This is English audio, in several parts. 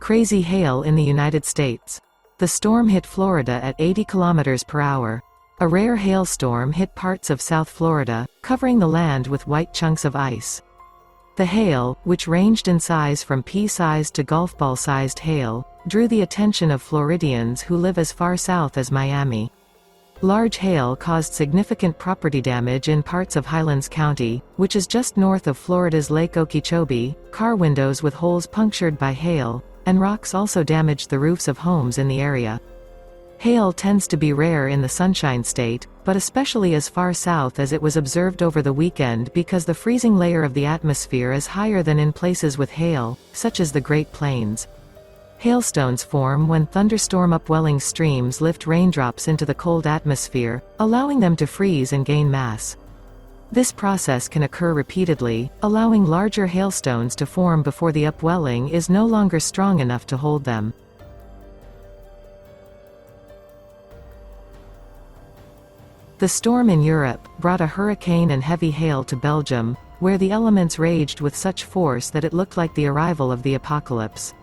Crazy hail in the United States. The storm hit Florida at 80 km/h. A rare hailstorm hit parts of South Florida, covering the land with white chunks of ice. The hail, which ranged in size from pea-sized to golf ball-sized hail, drew the attention of Floridians who live as far south as Miami. Large hail caused significant property damage in parts of Highlands County, which is just north of Florida's Lake Okeechobee. Car windows with holes punctured by hail, and rocks also damaged the roofs of homes in the area. Hail tends to be rare in the Sunshine State, but especially as far south as it was observed over the weekend because the freezing layer of the atmosphere is higher than in places with hail, such as the Great Plains. Hailstones form when thunderstorm upwelling streams lift raindrops into the cold atmosphere, allowing them to freeze and gain mass. This process can occur repeatedly, allowing larger hailstones to form before the upwelling is no longer strong enough to hold them. The storm in Europe brought a hurricane and heavy hail to Belgium, where the elements raged with such force that it looked like the arrival of the apocalypse.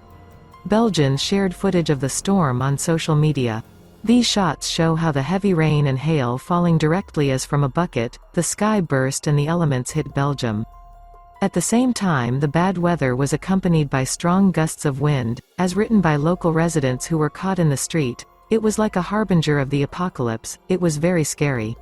Belgians shared footage of the storm on social media. These shots show how the heavy rain and hail falling directly as from a bucket, the sky burst and the elements hit Belgium. At the same time, the bad weather was accompanied by strong gusts of wind, as written by local residents who were caught in the street. It was like a harbinger of the apocalypse. It was very scary.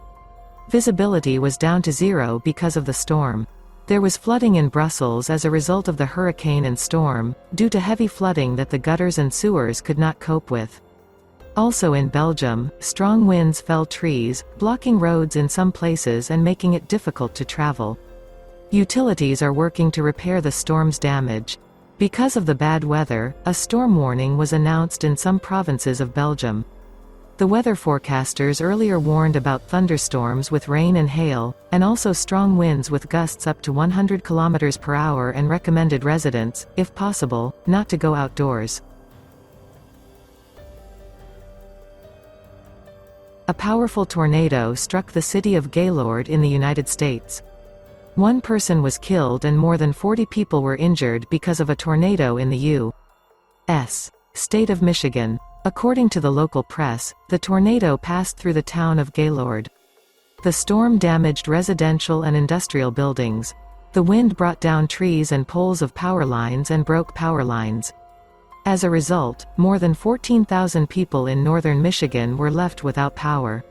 Visibility was down to zero because of the storm. There was flooding in Brussels as a result of the hurricane and storm, due to heavy flooding that the gutters and sewers could not cope with. Also in Belgium, strong winds fell trees, blocking roads in some places and making it difficult to travel. Utilities are working to repair the storm's damage. Because of the bad weather, a storm warning was announced in some provinces of Belgium. The weather forecasters earlier warned about thunderstorms with rain and hail, and also strong winds with gusts up to 100 km/h and recommended residents, if possible, not to go outdoors. A powerful tornado struck the city of Gaylord in the United States. One person was killed and more than 40 people were injured because of a tornado in the U.S. state of Michigan. According to the local press, the tornado passed through the town of Gaylord. The storm damaged residential and industrial buildings. The wind brought down trees and poles of power lines and broke power lines. As a result, more than 14,000 people in northern Michigan were left without power.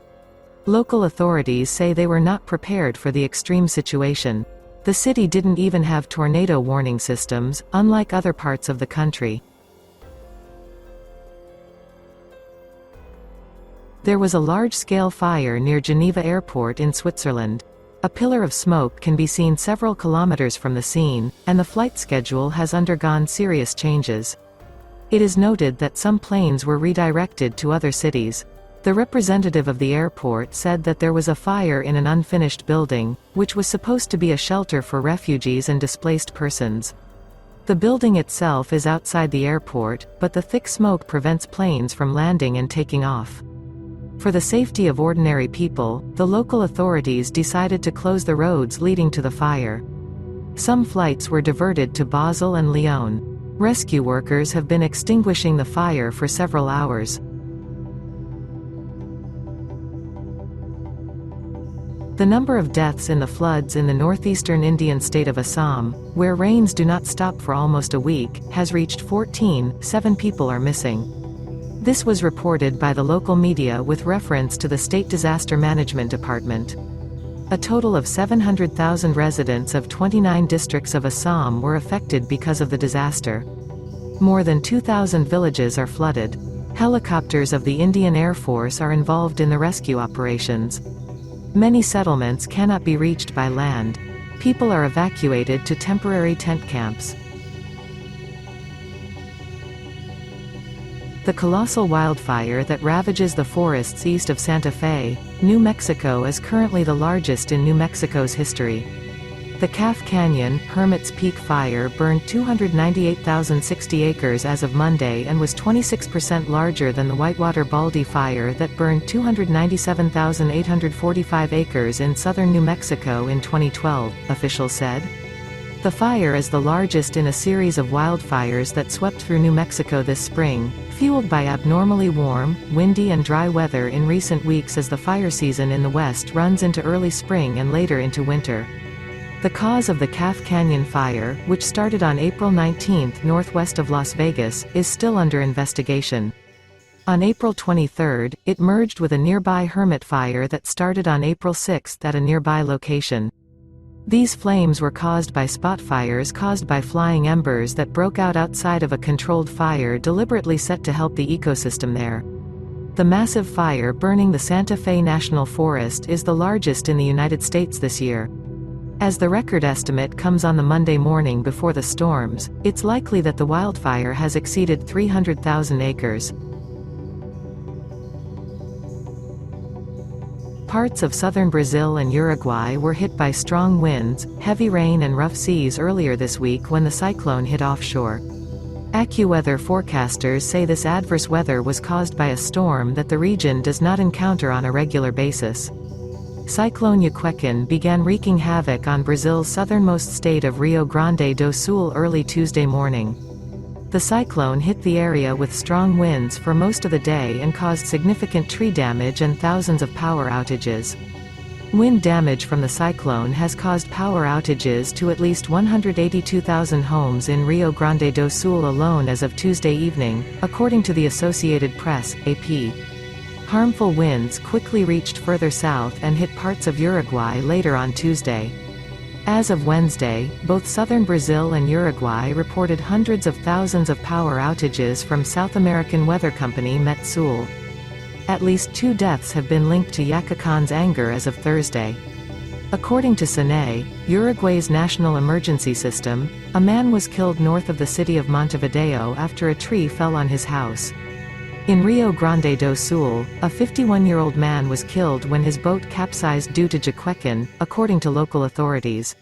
Local authorities say they were not prepared for the extreme situation. The city didn't even have tornado warning systems, unlike other parts of the country. There was a large-scale fire near Geneva Airport in Switzerland. A pillar of smoke can be seen several kilometers from the scene, and the flight schedule has undergone serious changes. It is noted that some planes were redirected to other cities. The representative of the airport said that there was a fire in an unfinished building, which was supposed to be a shelter for refugees and displaced persons. The building itself is outside the airport, but the thick smoke prevents planes from landing and taking off. For the safety of ordinary people, the local authorities decided to close the roads leading to the fire. Some flights were diverted to Basel and Lyon. Rescue workers have been extinguishing the fire for several hours. The number of deaths in the floods in the northeastern Indian state of Assam, where rains do not stop for almost a week, has reached 14. 7 people are missing. This was reported by the local media with reference to the State Disaster Management Department. A total of 700,000 residents of 29 districts of Assam were affected because of the disaster. More than 2,000 villages are flooded. Helicopters of the Indian Air Force are involved in the rescue operations. Many settlements cannot be reached by land. People are evacuated to temporary tent camps. The colossal wildfire that ravages the forests east of Santa Fe, New Mexico is currently the largest in New Mexico's history. The Calf Canyon, Hermit's Peak fire burned 298,060 acres as of Monday and was 26% larger than the Whitewater Baldy fire that burned 297,845 acres in southern New Mexico in 2012, officials said. The fire is the largest in a series of wildfires that swept through New Mexico this spring, fueled by abnormally warm, windy and dry weather in recent weeks as the fire season in the west runs into early spring and later into winter. The cause of the Calf Canyon fire, which started on April 19 northwest of Las Vegas, is still under investigation. On April 23, it merged with a nearby hermit fire that started on April 6 at a nearby location. These flames were caused by spot fires caused by flying embers that broke out outside of a controlled fire deliberately set to help the ecosystem there. The massive fire burning the Santa Fe National Forest is the largest in the United States this year. As the record estimate comes on the Monday morning before the storms, it's likely that the wildfire has exceeded 300,000 acres. Parts of southern Brazil and Uruguay were hit by strong winds, heavy rain and rough seas earlier this week when the cyclone hit offshore. AccuWeather forecasters say this adverse weather was caused by a storm that the region does not encounter on a regular basis. Cyclone Joaquin began wreaking havoc on Brazil's southernmost state of Rio Grande do Sul early Tuesday morning. The cyclone hit the area with strong winds for most of the day and caused significant tree damage and thousands of power outages. Wind damage from the cyclone has caused power outages to at least 182,000 homes in Rio Grande do Sul alone as of Tuesday evening, according to the Associated Press, AP. Harmful winds quickly reached further south and hit parts of Uruguay later on Tuesday. As of Wednesday, both southern Brazil and Uruguay reported hundreds of thousands of power outages from South American weather company Metsul. At least 2 deaths have been linked to Joaquin's anger as of Thursday. According to SENE, Uruguay's national emergency system, a man was killed north of the city of Montevideo after a tree fell on his house. In Rio Grande do Sul, a 51-year-old man was killed when his boat capsized due to Joaquin, according to local authorities.